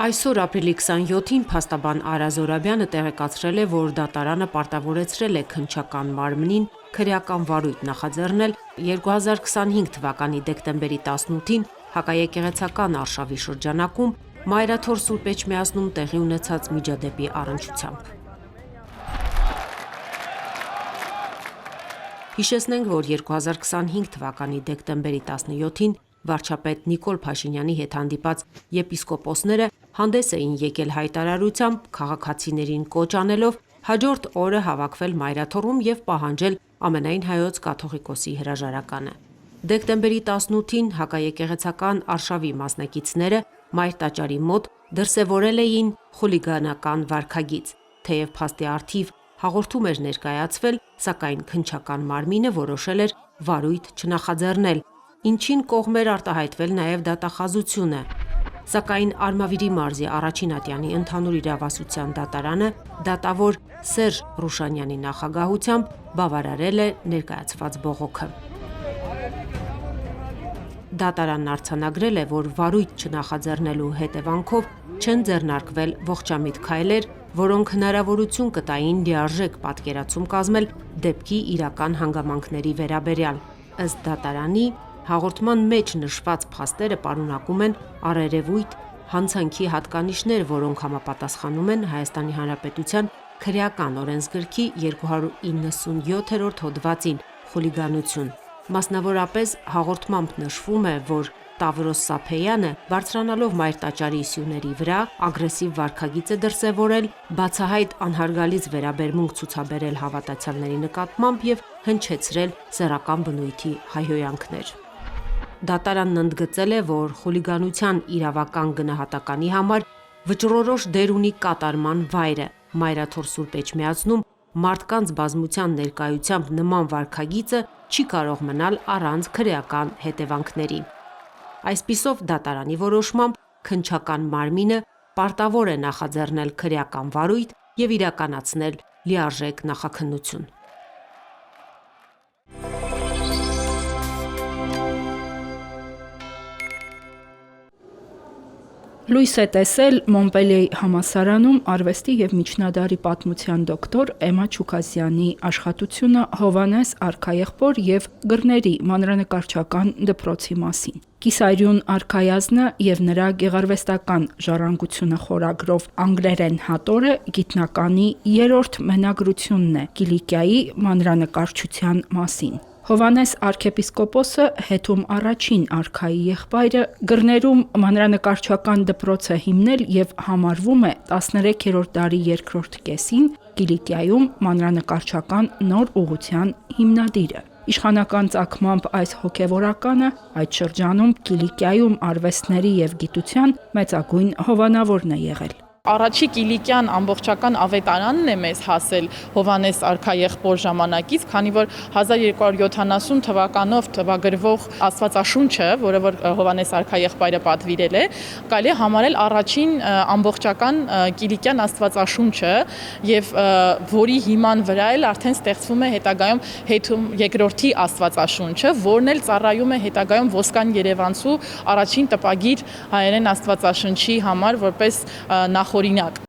Այսօր ապրիլի 27-ին փաստաբան Արա Զորաբյանը տեղեկացրել է, որ դատարանը պարտավորեցրել է քննչական մարմնին քրեական վարույթ նախաձեռնել 2025 թվականի դեկտեմբերի 18-ին հակաեկեղեցական արշավի շրջանակում Մայրաթոր Սուրբ Էջմիածնում տեղի ունեցած միջադեպի առնչությամբ։ Հիշեցնենք, որ 2025 թվականի դեկտեմբերի 17-ին վարչապետ Նիկոլ Փաշինյանի հետ հանդիպած եպիսկոպոսները հանդես էին եկել հայտարարությամբ, քաղաքացիներին կոչ անելով հաջորդ օրը հավաքվել Մայրաթոռում եւ պահանջել ամենայն հայոց կաթողիկոսի հրաժարականը։ Դեկտեմբերի 18-ին հակաեկեղեցական արշավի մասնակիցները Մայր տաճարի մոտ դրսևորել էին խուլիգանական վարքագիծ, թեև փաստի առթիվ հաղորդում էր ներկայացվել, սակայն քննչական մարմինը որոշել էր վարույթ չնախաձեռնել, ինչին կողմ էր արտահայտվել նաև դատախազությունը, սակայն Արմավիրի մարզի առաջին ատյանի ընդհանուր իրավասության դատարանը դատավոր Սերժ Ռուշանյանի նախագահությամբ բավարարել է ներկայացված բողոքը։ Դատարանն արձանագրել է, որ վարույթ չնախաձեռնելու հետևանքով չեն ձեռնարկվել ողջամիտ քայլեր, որոնք հնարավորություն կտային լիարժեք պատկերացում կազմել դեպքի իրական հանգամանքների վերաբերյալ։ Ըստ դատարանի, հաղորդման մեջ նշված փաստերը պարունակում են առերևույթ հանցանքի հատկանիշներ, որոնք համապատասխանում են Հայաստանի Հանրապետության քրեական օրենսգրքի 297-րդ հոդվածին՝ խուլիգանություն։ Մասնավորապես հաղորդմամբ նշվում է, որ Տավրոս Սափեյանը բարձրանալով Մայր տաճարի սյուների վրա ագրեսիվ վարքագիծ է դրսևորել, բացահայտ անհարգալից վերաբերմունք ցուցաբերել հավատացյալների նկատմամբ եւ հնչեցրել սեռական բնույթի հայհոյանքներ։ Դատարանն ընդգծել է, որ խուլիգանության իրավական գնահատականի համար վճռորոշ դեր ունի կատարման վայրը։ Մայրաթոր Սուրբ Էջմիածնում մարդկանց բազմության ներկայությամբ նման վարքագիծը չի կարող մնալ առանց քրեական հետևանքների։ Այսպիսով դատարանի որոշմամբ քննչական մարմինը պարտավոր է նախաձեռնել քրեական վարույթ եւ իրականացնել լիարժեք նախաքննություն։ Լույս է տեսել Մոնպելիեի համալսարանում արվեստի եւ միջնադարի պատմության դոկտոր Էմմա Չուկասյանի աշխատությունը Հովհաննես արքաեղբոր եւ Գրների մանրանկարչական դպրոցի մասին։ Կիսարյուն արքայազնը եւ նրա գեղարվեստական ժառանգությունը խորագրով անգլերեն հատորը գիտնականի երրորդ մենագրությունն է Կիլիկիայի մանրանկարչության մասին։ Հովհաննես arczepiskopos-ը հետում առաջին արքայի եղբայրը Գրներում մանրանկարչական դպրոցը հիմնել եւ համարվում է 13-րդ դարի երկրորդ կեսին Կիլիկիայում մանրանկարչական նոր ուղղության հիմնադիրը։ Իշխանական ծագմամբ այս հոգևորականը այդ շրջանում Կիլիկիայում արվեստների եւ գիտության մեծագույն հովանավորն է եղել։ Առաջի Կիլիկյան ամբողջական ավետարանն է մեզ հասել Հովհաննես արքաեղբոր ժամանակից, քանի որ 1270 թվականով տպագրվող Աստվածաշունչը, որը որ Հովհաննես արքաեղբայրը պատվիրել է, կարելի է համարել առաջին ամբողջական Կիլիկյան Աստվածաշունչը եւ որի հիման վրա էլ արդեն ստեղծվում է հետագայում Հետում երկրորդի Աստվածաշունչը, որն էլ ծառայում է հետագայում Ոսկան Երևանցու առաջին տպագիր հայերեն Աստվածաշնչի համար որպես օրինակ։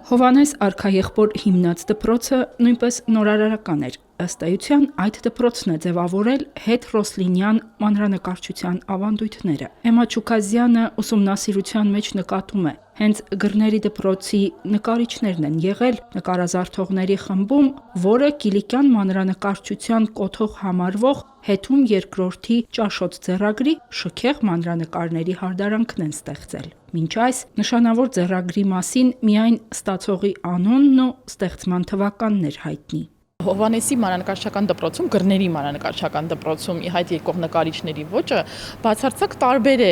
Հովհաննես արքաեղբոր հիմնած դպրոցը նույնպես նորարարական էր։ Ըստ էության այդ դպրոցն է ձևավորել հետ-ռոսլինյան մանրանկարչության ավանդույթները։ Էմմա Չուկասյանը ուսումնասիրության մեջ նկատում է, հենց Գրների դպրոցի նկարիչներն են եղել նկարազարդողների խմբում, որը Կիլիկյան մանրանկարչության կոթող համարվող Հետում երկրորդի ճաշոտ ձեռագրի շքեղ մանրանկարների հարդարանքն են ստեղծել։ Մինչ այս նշանավոր ձեռագրի մասին միայն ստացողի անունն ու ստեղծման թվականն էր հայտնի։ Հովհաննեսի մանրանկարչական դպրոցում, Գրների մանրանկարչական դպրոցում ի հայտ եկող նկարիչների ոճը բացարձակ տարբեր է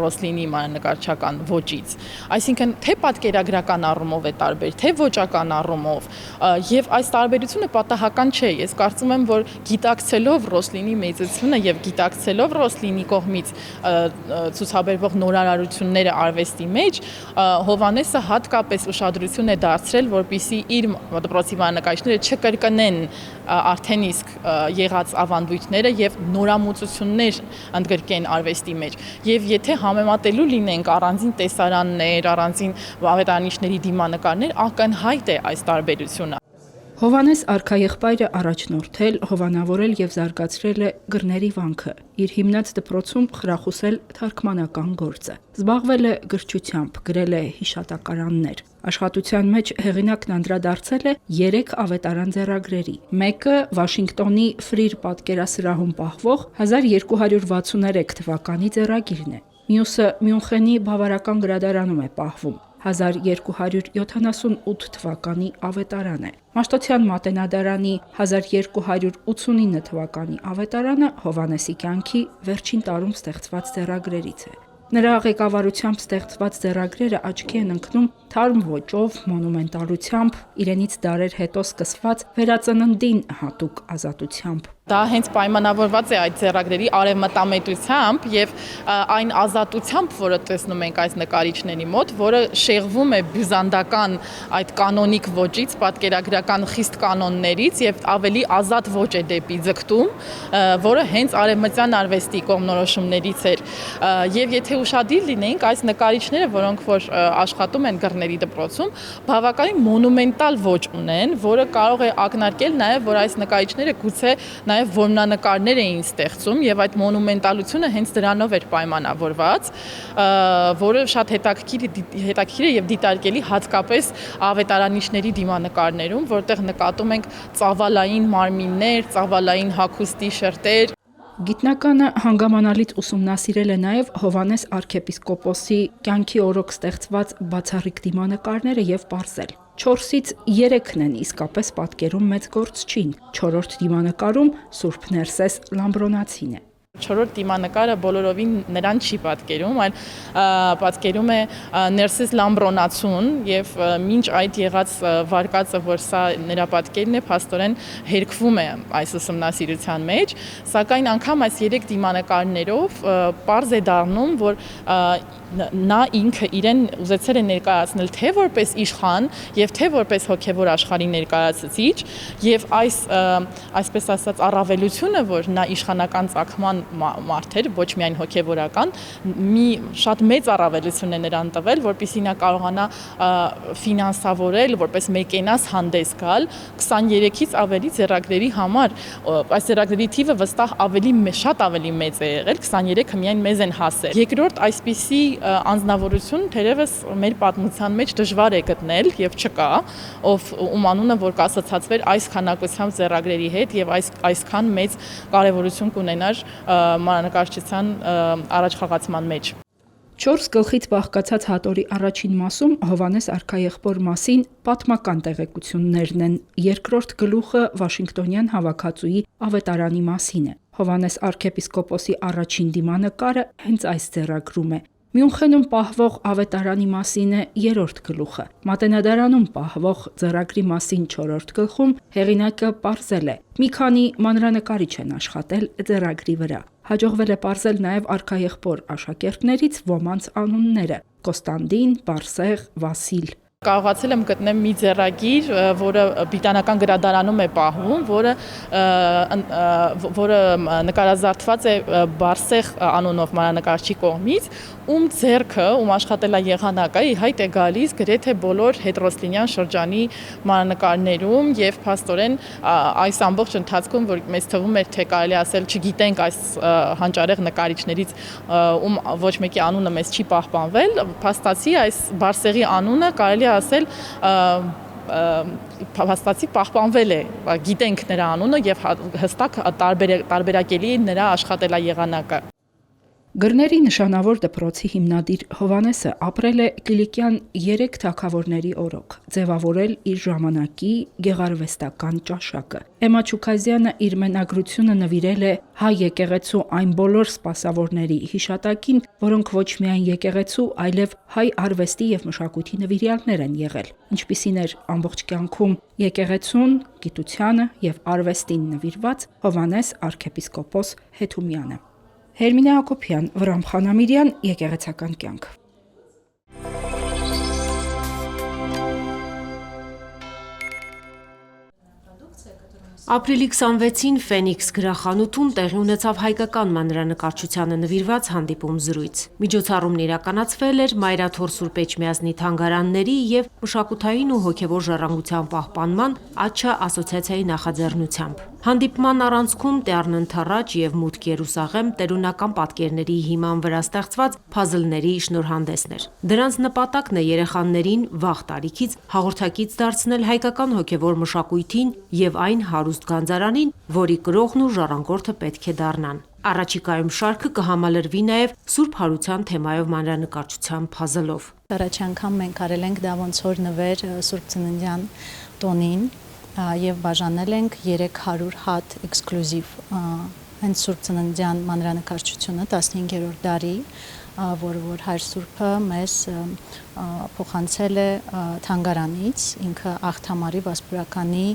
Ռոսլինի մանրանկարչական ոճից։ Այսինքն թե պատկերագրական առումով է տարբեր, թե ոճական առումով, եւ այս տարբերությունը պատահական չէ։ Ես կարծում եմ, որ գիտակցելով Ռոսլինի մեծությունը եւ գիտակցելով Ռոսլինի կողմից ցուցաբերվող նորարարությունները արվեստի մեջ, Հովհաննեսը հատկապես ուշադրություն է դարձրել, որպեսզի իր դպրոցի մանրանկարիչները չկրկնեն ընդունեն արդեն իսկ եղած ավանդույթները եւ նորամուծություններ ընդգրկեն արվեստի մեջ։ Եվ եթե համեմատելու լինենք առանձին տեսարաններ, առանձին ավետարանիչների դիմանկարներ, ակնհայտ է այս տարբերությունը։ Հովհաննես արքաեղբայրը առաջնորդել, հովանավորել եւ զարգացրել է գրների վանքը, իր հիմնած դպրոցում խրախուսել թարգմանական գործը, զբաղվել է գրչությամբ, գրել է հիշատակարաններ։ Աշխատության մեջ հեղինակն անդրադարձել է 3 ավետարան ձեռագրերի։ Մեկը Վաշինգտոնի Ֆրիր պատկերասրահում պահվող 1263 թվականի ձեռագիրն է։ Մյուսը Մյունխենի բավարական գրադարանում է պահվում։ 1278 թվականի ավետարան է։ Մաշտոցյան մատենադարանի 1289 թվականի ավետարանը Հովհաննեսի կյանքի վերջին տարում ստեղծված ձեռագրերից է։ Նրա ղեկավարությամբ ստեղծված ձեռագրերը աչքի են ընկնում թարմ ոճով, մոնումենտալությամբ, իրենից դարեր հետո սկսված վերածննդին հատուկ ազատությամբ։ Դա հենց պայմանավորված է այդ ձեռագրերի արևմտամետությամբ եւ այն ազատությամբ, որը տեսնում ենք այս նկարիչների մոտ, որը շեղվում է բյուզանդական այդ կանոնիկ ոճից, պատկերագրական խիստ կանոններից եւ ավելի ազատ ոճ է դեպի ձգտում, որը հենց արևմտյան արվեստի կողմնորոշումներից էր։ Եվ եթե ուշադիր լինենք, այս նկարիչները, որոնք որ աշխատում են գրների դպրոցում, բավականին մոնումենտալ ոճ ունեն, որը կարող է ակնարկել նաեւ, որ այս նկարիչները գուցե նաև որմնանկարներ էին ստեղծում եւ այդ մոնումենտալությունը հենց դրանով էր պայմանավորված, որը շատ հետաքրքիր է եւ դիտարկելի հատկապես ավետարանիչների դիմանկարներում, որտեղ նկատում ենք ծավալային մարմիններ, ծավալային հագուստի շերտեր։ Գիտնականը հանգամանալից ուսումնասիրել է նաև Հովհաննես արքեպիսկոպոսի կյանքի օրոք ստեղծված բացառիկ դիմանկարները եւ պարզել։ 4-ից 3-ն են իսկապես պատկերում մեծ գործչին, 4-րդ դիմանկարում Սուրբ Ներսես Լամբրոնացին է։ 4-րդ դիմանկարը բոլորովին նրան չի պատկերում, այլ պատկերում է Ներսես Լամբրոնացուն եւ մինչ այդ եղած վարկածը, որ սա նրա պատկերն է, փաստորեն հերկվում է այս ուսումնասիրության մեջ, սակայն անգամ այս 3 դիմանկարներով պարզ է դառնում, որ նա ինքը իրեն ուզեցել է ներկայացնել թե որպես իշխան եւ թե որպես հոգեվոր աշխարհի ներկայացուցիչ եւ այսպես ասած առավելությունը, որ նա իշխանական ծագման մարդ էր, ոչ միայն հոգեվորական, մի շատ մեծ առավելություն է նրան տվել, որպեսզի նա կարողանա ֆինանսավորել, որպես մեկենաս հանդես գալ 23-ից ավելի ձեռագրերի համար։ Այս ձեռագրերի թիվը վստահ շատ ավելի մեծ է եղել, 23-ը միայն մեզ են հասել։ Երկրորդ այսպիսի անձնավորություն թերևս մեր պատմության մեջ դժվար է գտնել եւ չկա, ում անունը որ կասոցացվեր այս քանակությամբ ձեռագրերի հետ եւ այսքան մեծ կարեւորություն կունենար մանրանկարչության առաջխաղացման մեջ։ 4 գլխից բաղկացած հատորի առաջին մասում Հովհաննես արքաեղբոր մասին պատմական տեղեկություններն են, երկրորդ գլուխը Վաշինգտոնյան հավաքածուի ավետարանի մասին է։ Հովհաննես արքեպիսկոպոսի առաջին դիմանկարը հենց այս ձեռագրում է։ Մյունխենում պահվող ավետարանի մասին է 3-րդ գլուխը։ Մատենադարանում պահվող ձեռագրի մասին 4-րդ գլխում հեղինակը պարզել է։ Մի քանի մանրանկարիչ են աշխատել ձեռագրի վրա։ Հաջողվել է պարզել նաև արքաեղբոր աշակերտներից ոմանց անունները՝ Կոստանդին, Բարսեղ, Վասիլ։ Կարողացել եմ գտնել մի ձեռագիր, որը բրիտանական գրադարանում է պահվում, որը նկարազարդված է Բարսեղ անունով մանրանկարչի կողմից, ում ձեռքը, ում աշխատելաեղանակը ի հայտ է գալիս գրեթե բոլոր հետրոսլինյան շրջանի մանրանկարներում եւ փաստորեն այս ամբողջ ընթացքում, որ մեզ թվում էր, թե կարելի ասել չգիտենք այս հանճարեղ նկարիչներից, ում ոչ մեկի անունը մեզ չի պահպանվել, փաստացի այս Բարսեղի անունը կարելի ասել փաստացի պահպանվել է, գիտենք նրա անունը եւ հստակ տարբերակելի է նրա աշխատելաեղանակը։ Գրների նշանավոր դպրոցի հիմնադիր Հովհաննեսը ապրել է Կիլիկյան 3 թագավորների օրոք, ձևավորել իր ժամանակի գեղարվեստական ճաշակը։ Էմմա Չուքազյանը իր մենագրությունը նվիրել է հայ եկեղեցու այն բոլոր սպասավորների հիշատակին, որոնք ոչ միայն եկեղեցու, այլև հայ արվեստի եւ մշակույթի նվիրյալներ են եղել, ինչպիսին էր ամբողջ կյանքում եկեղեցուն, գիտությանը եւ արվեստին նվիրված Հովհաննես արքեպիսկոպոս Հետումյանը։ Հերմինե Հակոբյան, Վրամ Խանամիրյան, Եկեղեցական կյանք։ Продукция, которая Ապրիլի 26-ին Ֆենիքս գրախանութում տեղի ունեցավ հայկական մանրանկարչությանը նվիրված հանդիպում զրույց։ Միջոցառումն իրականացվել էր Մայրաթոր Սուրբ Էջմիածնի թանգարանների և մշակութային ու հոգևոր ժառանգության պահպանման Աչչա ասոցիացիայի նախաձեռնությամբ։ Հանդիպման առանցքում Տեառն ընթառաջ և Մուտք Երուսաղեմ տերունական պատկերների հիման վրա ստեղծված փազլների շնորհանդեսն էր։ Դրանց նպատակն է երեխաներին վաղ տարիքից հաղորդակից դարձնել հայկական հոգևոր մշակույթին և այն հարուստ գանձարանին, որի կրողն ու ժառանգորդը պետք է դառնան։ Առաջիկայում շարքը կհամալրվի նաև Սուրբ Հարության թեմայով մանրանկարչության փազլով։ Առաջ անգամ մենք արել ենք դա ոնց որ նվեր Սուրբ Ծննդյան տոնին եւ բաժանել ենք 300 հատ էքսկլյուզիվ հենց Սուրբ Ծննդյան մանրանկարչությունը 15-րդ դարի, որ Հայր Սուրբը մեզ փոխանցել է թանգարանից, ինքը Աղթամարի Վասպուրականի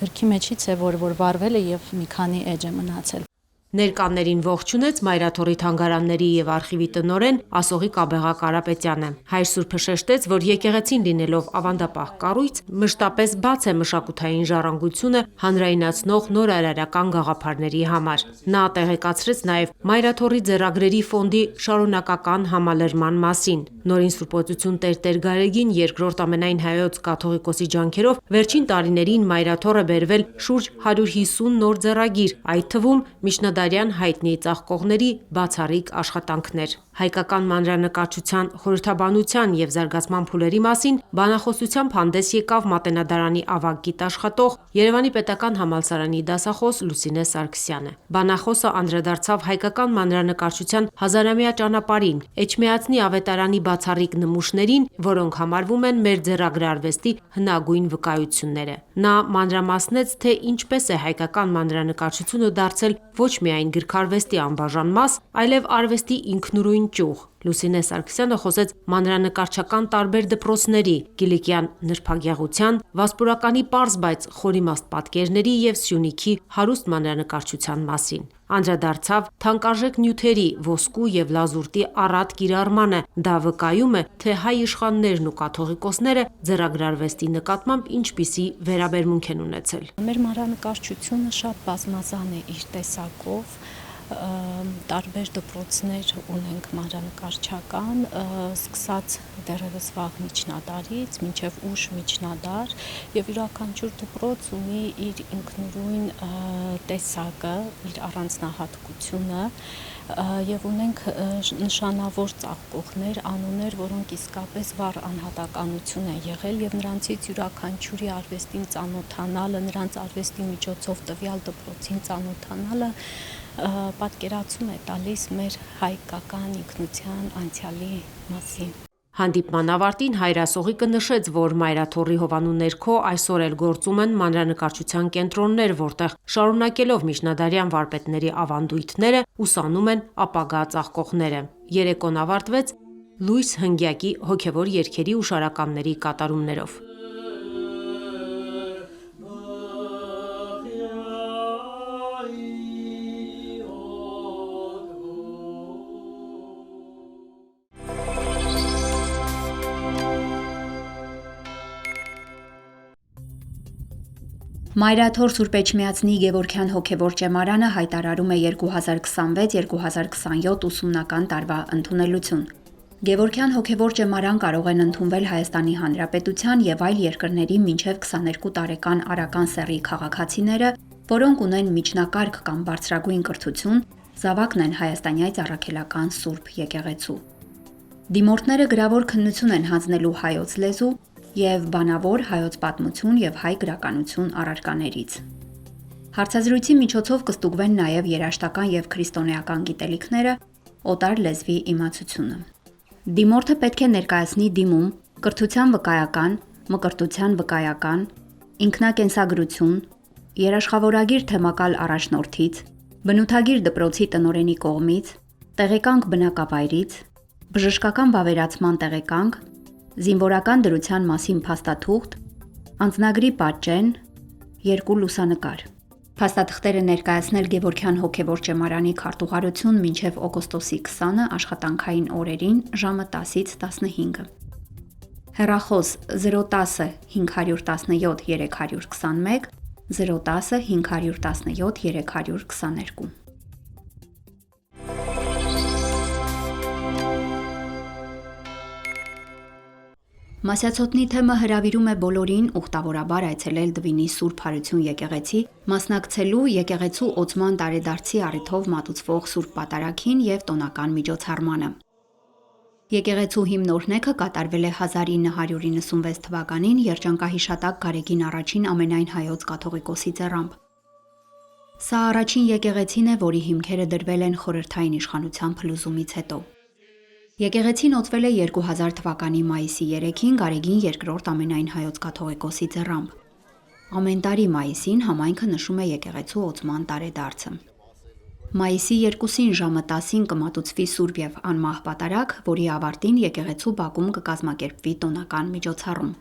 գրքի մեջից է, որ վարվել է եւ մի քանի էջ է մնացել։ Ներկաներին ողջունեց Մայրաթորի թանգարանների և արխիվի տնօրեն Ասողիկ Աբեղա Կարապետյանը։ Հայր Սուրբը շեշտեց, որ եկեղեցին լինելով ավանդապահ կառույց, մշտապես բաց է մշակութային ժառանգությունը հանրայնացնող նորարարական գաղափարների համար։ Նա տեղեկացրեց նաև Մայրաթորի ձեռագրերի ֆոնդի շարունակական համալրման մասին։ Նորին Սուրբոծություն Տեր Գարեգին երկրորդ ամենայն հայոց կաթողիկոսի ջանքերով վերջին տարիներին Մայրաթոր է բերվել շուրջ 150 նոր ձեռագիր, այդ թվում միջնադարյան հայտնի ծաղկողների բացառիկ աշխատանքներ։ Հայկական մանրանկարչության խորհրդաբանության և զարգացման փուլերի մասին բանախոսությամբ հանդես եկավ Մատենադարանի ավագ գիտաշխատող, Երևանի պետական համալսարանի դասախոս Լուսինե Սարգսյանը։ Բանախոսը անդրադարձավ հայկական մանրանկարչության հազարամյա ճանապարհին, Էջմիածնի ավետարանի բացառիկ նմուշներին, որոնք համարվում են մեր ձեռագրարվեստի հնագույն վկայությունները։ Նա մանրամասնեց, թե ինչպես է հայկական մանրանկարչությունը դարձել ոչ միայն գրքարվեստի անբաժան մաս, այլև արվեստի ինքնուրույն ճյուղ։ Լուսինե Սարգսյանը խոսեց մանրանկարչական տարբեր դպրոցների, Կիլիկյան նրբագեղության, Վասպուրականի պարզ, բայց խորիմաստ պատկերների և Սյունիքի հարուստ մանրանկարչության մասին։ Անդրադարձավ թանկարժեք նյութերի, ոսկու և լազուրդի առատ կիրառմանը։ Դա վկայում է, թե հայ իշխաններն ու կաթողիկոսները ձեռագրարվեստի նկատմամբ ինչպիսի վերաբերմունք են ունեցել։ Մեր մանրանկարչությունը շատ բազմազան է իր տեսակով, տարբեր դպրոցներ ունենք մանրանկարչական, սկսած դեռևս վաղ միջնադարից մինչև ուշ միջնադար, եւ յուրաքանչյուր դպրոց ունի իր ինքնուրույն տեսակը, իր առանձնահատկությունը, եւ ունենք նշանավոր ծաղկողներ, անուններ, որոնք իսկապես վառ անհատականություն են եղել, եւ նրանցից յուրաքանչյուրի արվեստին ծանոթանալը, նրանց արվեստի միջոցով տվյալ դպրոցին ծանոթանալը պատկերացում է տալիս մեր հայկական ինքնության անցյալի մասին։ Հանդիպման ավարտին Հայր Ասողիկը նշեց, որ Մայրաթորի հովանու ներքո այսօր էլ գործում են մանրանկարչության կենտրոններ, որտեղ շարունակելով միջնադարյան վարպետների ավանդույթները ուսանում են ապագա ծաղկողները։ Երեկոն ավարտվեց Լույս Հնգյակի հոգևոր երգերի ու շարականների կատարումներով։ Մայրաթոր Սուրբ Էջմիածնի Գևորգյան հոգևոր ճեմարանը հայտարարում է 2026-2027 ուսումնական տարվա ընդունելություն։ Գևորգյան հոգևոր ճեմարան կարող են ընդունվել Հայաստանի Հանրապետության և այլ երկրների մինչև 22 տարեկան արական սեռի քաղաքացիները, որոնք ունեն միջնակարգ կամ բարձրագույն կրթություն, զավակն են Հայաստանյաց առաքելական Սուրբ եկեղեցու։ Դիմորդները գրավոր քննություն են հանձնելու հայոց լեզու և բանավոր հայոց պատմություն և հայ գրականություն առարկաներից։ Հարցազրույցի միջոցով կստուգվեն նաև երաժշտական և քրիստոնեական գիտելիքները, օտար լեզվի իմացությունը։ Դիմորդը պետք է ներկայացնի դիմում, կրթության վկայական, մկրտության վկայական, ինքնակենսագրություն, երաշխավորագիր թեմակալ առաջնորդից, բնութագիր դպրոցի տնօրենի կողմից, տեղեկանք բնակավայրից, բժշկական վավերացման տեղեկանք, զինվորական դրության մասին փաստաթուղթ, անձնագրի պատճեն, 2 լուսանկար։ Փաստաթղթերը ներկայացնել Գևորգյան հոգևոր ճեմարանի քարտուղարություն մինչև օգոստոսի 20-ը աշխատանքային օրերին ժամը 10-ից 15-ը։ Հեռախոս 010 517 321, 010 517 322։ Մասյացոտնի թեմը հրավիրում է բոլորին ուխտավորաբար այցելել Դվինի Սուրբ Հարություն եկեղեցի, մասնակցելու եկեղեցու օծման տարեդարձի առիթով մատուցվող Սուրբ Պատարագին եւ տոնական միջոցառմանը։ Եկեղեցու հիմնօրհնեքը կատարվել է 1996 թվականին երջանկահիշատակ Գարեգին առաջին ամենայն հայոց կաթողիկոսի ձեռամբ։ Սա առաջին եկեղեցին է, որի հիմքերը դրվել են խորհրդային իշխանության փլուզումից հետո։ Եկեղեցին օծվել է 2000 թվականի մայիսի 3-ին Գարեգին II ամենայն հայոց կաթողիկոսի ձեռամբ։ Ամեն տարի մայիսին համայնքը նշում է եկեղեցու օծման տարեդարձը։ Մայիսի 2-ին ժամը 10-ին կմատուցվի Սուրբ եւ անմահ պատարագ, որի ավարտին եկեղեցու բակում կկազմակերպվի տոնական միջոցառում։